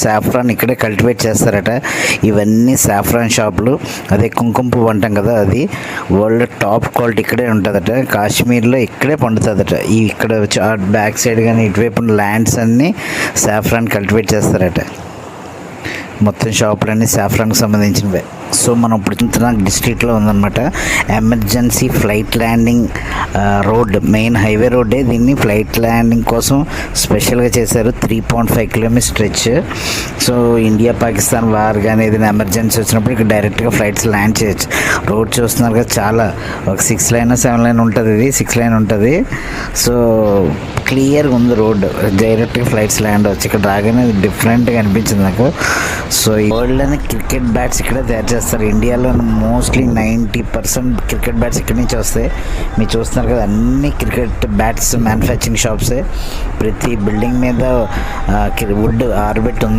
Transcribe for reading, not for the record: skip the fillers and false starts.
Saffron ఇక్కడే cultivate చేస్తారట. ఇవన్నీ సాఫ్రాన్ షాపులు. అదే కుంకుమ పువ్వు అంటాం కదా, అది వరల్డ్ టాప్ క్వాలిటీ ఇక్కడే ఉంటుందట. కాశ్మీర్లో ఇక్కడే పండుతుందట. ఇక్కడ బ్యాక్ సైడ్ కానీ ఇటువైపు ల్యాండ్స్ అన్నీ సాఫ్రాన్ కల్టివేట్ చేస్తారట. మొత్తం షాపులన్నీ సాఫ్రాన్కి సంబంధించినవే. సో మనం ఇప్పుడు చూస్తున్న డిస్ట్రిక్ట్లో ఉందన్నమాట. Emergency flight landing road, main highway రోడ్డే. దీన్ని ఫ్లైట్ ల్యాండింగ్ కోసం స్పెషల్గా చేశారు. 3.5 kilometre stretch. So India Pakistan war కానీ ఏదైనా ఎమర్జెన్సీ వచ్చినప్పుడు ఇక్కడ డైరెక్ట్గా ఫ్లైట్స్ ల్యాండ్ చేయొచ్చు. రోడ్ చూస్తున్నారు కదా, చాలా ఒక 6 లైన్ 7 లైన్ ఉంటుంది. ఇది 6 లైన్ ఉంటుంది. సో క్లియర్గా ఉంది రోడ్డు, డైరెక్ట్గా ఫ్లైట్స్ ల్యాండ్ అవచ్చు. ఇక్కడ రాగానే డిఫరెంట్గా అనిపించింది నాకు. సో ఈ వరల్డ్లోనే క్రికెట్ బ్యాట్స్ ఇక్కడే తయారు చేస్తారు. ఇండియాలో మోస్ట్లీ 90% క్రికెట్ బ్యాట్స్ ఇక్కడి నుంచి వస్తాయి. మీరు చూస్తున్నారు కదా, అన్ని క్రికెట్ బ్యాట్స్ మ్యానుఫ్యాక్చరింగ్ షాప్సే. ప్రతి బిల్డింగ్ మీద వుడ్ ఆర్బిట్ ఉంది.